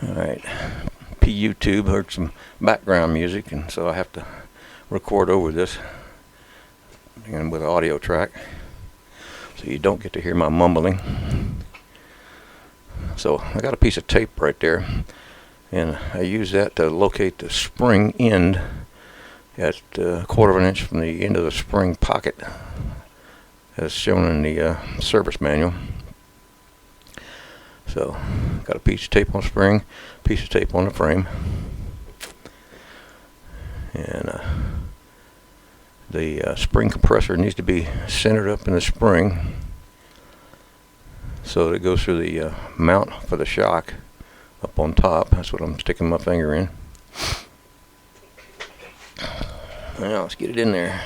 Alright, YouTube heard some background music, and so I have to record over this and with an audio track so you don't get to hear my mumbling. So I got a piece of tape right there, and I use that to locate the spring end at a quarter of an inch from the end of the spring pocket as shown in the service manual. So got a piece of tape on the spring, piece of tape on the frame, and the spring compressor needs to be centered up in the spring so that it goes through the mount for the shock up on top. That's what I'm sticking my finger in. Now let's get it in there.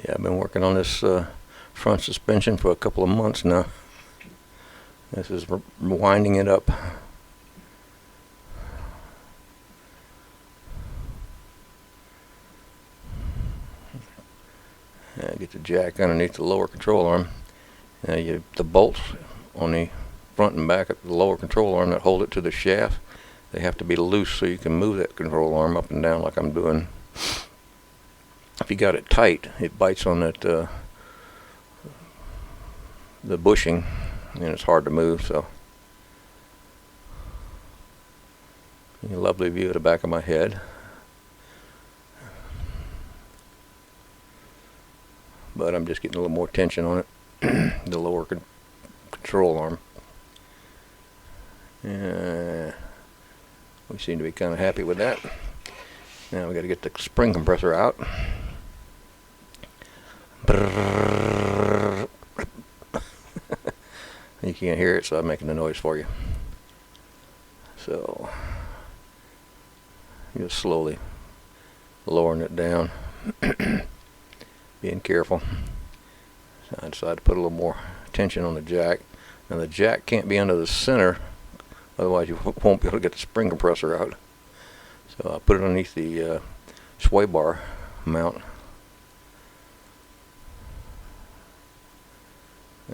Yeah, I've been working on this front suspension for a couple of months now. This is winding it up. Get the jack underneath the lower control arm. The bolts on the front and back of the lower control arm that hold it to the shaft, they have to be loose so you can move that control arm up and down like I'm doing. If you got it tight, it bites on that the bushing, and it's hard to move. So, a lovely view of the back of my head. But I'm just getting a little more tension on it, the lower control arm. We seem to be kind of happy with that. Now we got to get the spring compressor out. You can't hear it, so I'm making the noise for you. So, just slowly lowering it down, being careful. So I decided to put a little more tension on the jack. Now the jack can't be under the center, otherwise you won't be able to get the spring compressor out. So I put it underneath the sway bar mount.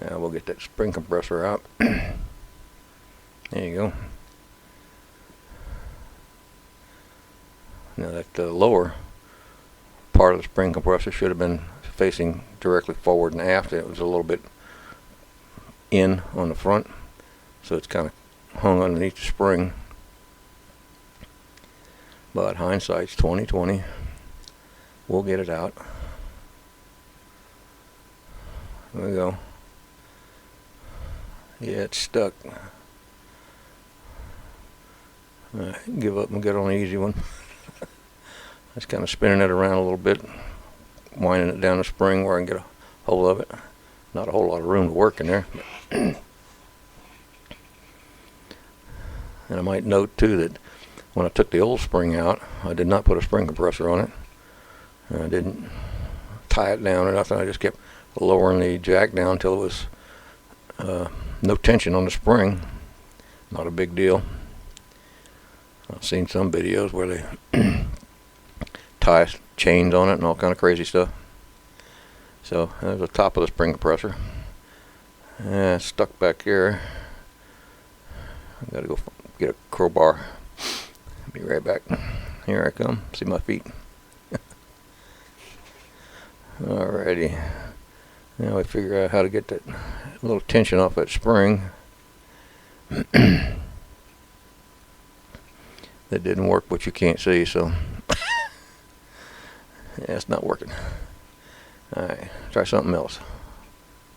Now we'll get that spring compressor out. There you go. Now that lower part of the spring compressor should have been facing directly forward and aft. It was a little bit in on the front, so it's kind of hung underneath the spring. But hindsight's 20/20. We'll get it out. There we go. Yeah, it's stuck. Give up and get on the easy one. Just kind of spinning it around a little bit, winding it down the spring where I can get a hold of it. Not a whole lot of room to work in there. And I might note too that when I took the old spring out, I did not put a spring compressor on it. I didn't tie it down or nothing. I just kept lowering the jack down until it was no tension on the spring. Not a big deal. I've seen some videos where they tie chains on it and all kind of crazy stuff. So there's the top of the spring compressor. It's stuck back here. I gotta go get a crowbar. Be right back. Here I come. See my feet. Alrighty. Now we figure out how to get that little tension off that spring. That didn't work, but you can't see, so yeah, it's not working. Alright, try something else.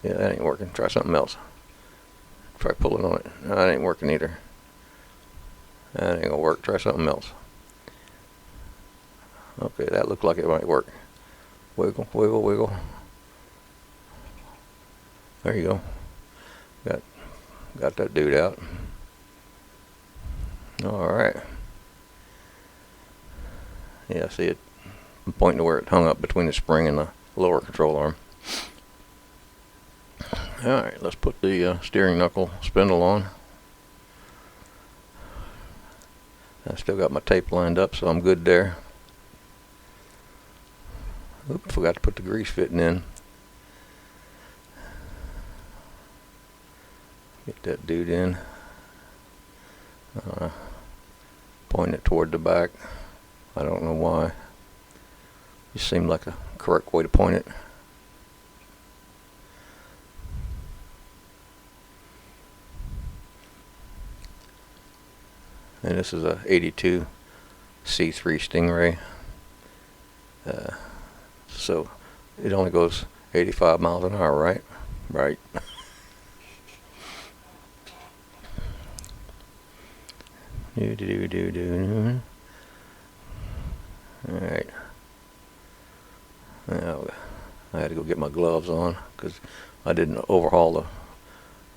Yeah, that ain't working. Try something else. Try pulling on it. No, that ain't working either. That ain't gonna work. Try something else. Okay, that looked like it might work. Wiggle, wiggle, wiggle. There you go. Got that dude out. Alright. Yeah, see it. I'm pointing to where it hung up between the spring and the lower control arm. Alright, let's put the steering knuckle spindle on. I still got my tape lined up, so I'm good there. Oops, forgot to put the grease fitting in. Get that dude in. Point it toward the back. I don't know why. Just seemed like the correct way to point it. And this is a 82 C3 Stingray. So it only goes 85 miles an hour, right? Right. Alright. Now, I had to go get my gloves on because I didn't overhaul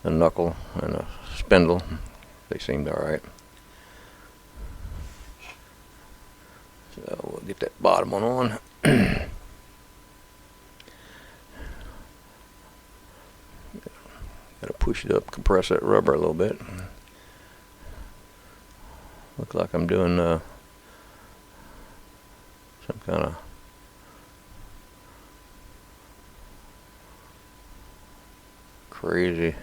the knuckle and the spindle. They seemed alright. So we'll get that bottom one on. Gotta push it up, compress that rubber a little bit. Look like I'm doing some kind of crazy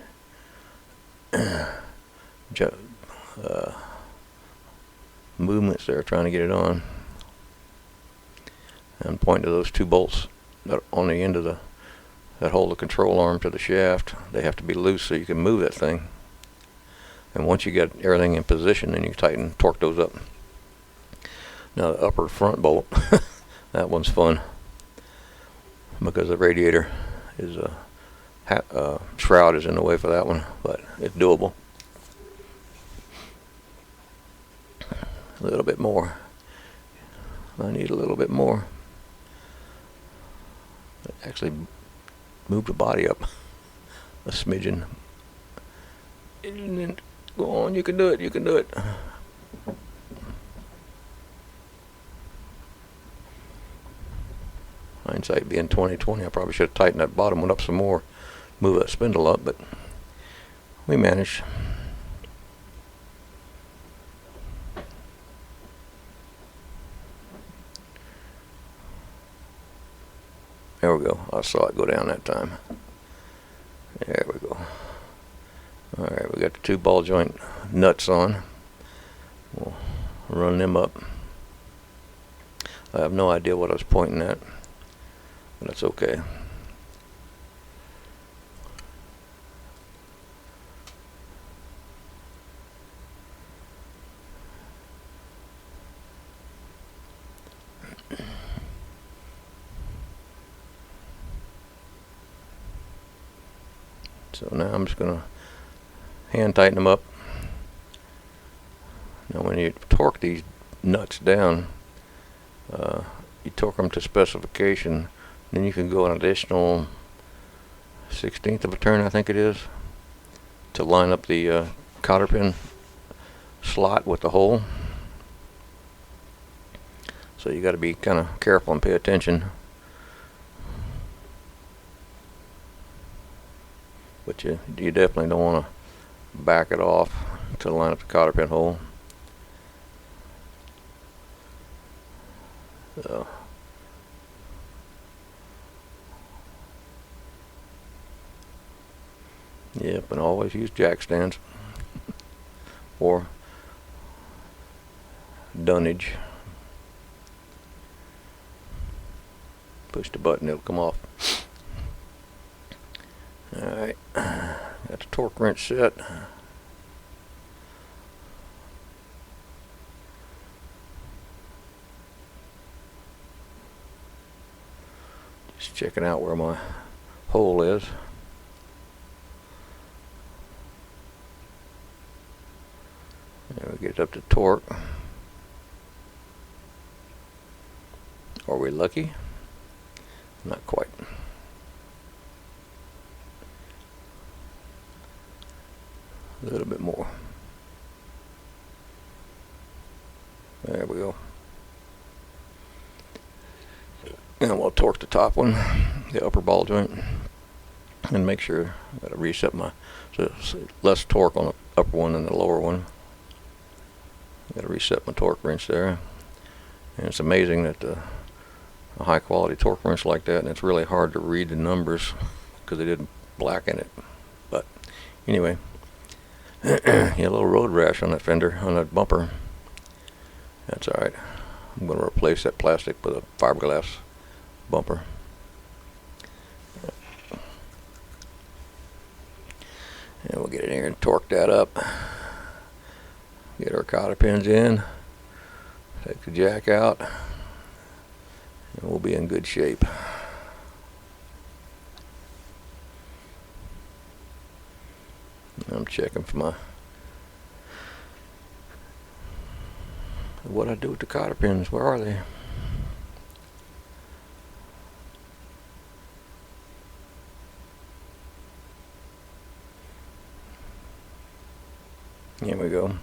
movements there, trying to get it on. And pointing to those two bolts that are on the end of that hold the control arm to the shaft. They have to be loose so you can move that thing. And once you get everything in position, then you tighten, torque those up. Now the upper front bolt, that one's fun because the radiator is shroud is in the way for that one, but it's doable. A little bit more. I need a little bit more. Actually move the body up a smidgen. And then go on, you can do it, you can do it. Hindsight being 20/20, I probably should have tightened that bottom one up some more, move that spindle up, but we managed. There we go. I saw it go down that time. There we go. Alright, we got the two ball joint nuts on. We'll run them up. I have no idea what I was pointing at, but that's okay. So now I'm just going to hand tighten them up. Now when you torque these nuts down, you torque them to specification, then you can go an additional 1/16 of a turn, I think it is, to line up the cotter pin slot with the hole. So you got to be kind of careful and pay attention. But you definitely don't want to back it off to line up the cotter pin hole. So yep, and always use jack stands or dunnage. Push the button, it'll come off. Alright, got the torque wrench set. Just checking out where my hole is. There we get it up to torque. Are we lucky? Not quite. A little bit more. There we go. And we'll torque the top one, the upper ball joint, and make sure I gotta reset my, so less torque on the upper one than the lower one. I gotta reset my torque wrench there. And it's amazing that a high quality torque wrench like that, and it's really hard to read the numbers because they didn't blacken it. But anyway, Yeah, a little road rash on that fender, on that bumper. That's alright. I'm going to replace that plastic with a fiberglass bumper. And we'll get in here and torque that up. Get our cotter pins in. Take the jack out. And we'll be in good shape. I'm checking for what I do with the cotter pins. Where are they? Here we go.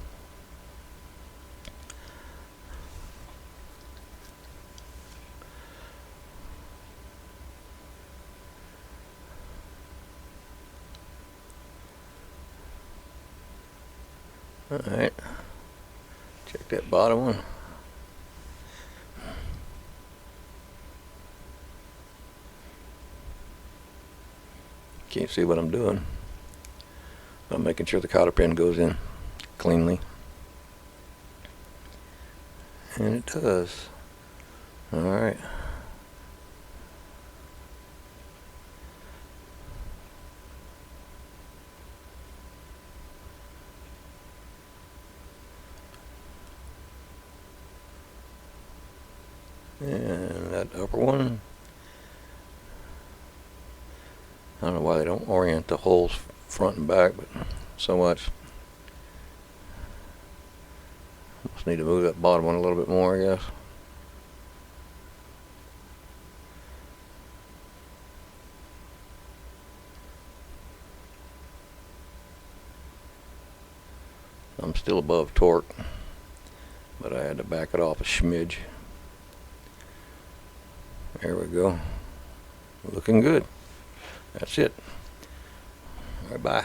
Alright. Check that bottom one. Can't see what I'm doing. I'm making sure the cotter pin goes in cleanly. And it does. Alright. And that upper one, I don't know why they don't orient the holes front and back, but so much. Just need to move that bottom one a little bit more, I guess. I'm still above torque, but I had to back it off a smidge. There we go. Looking good. That's it. All right, bye.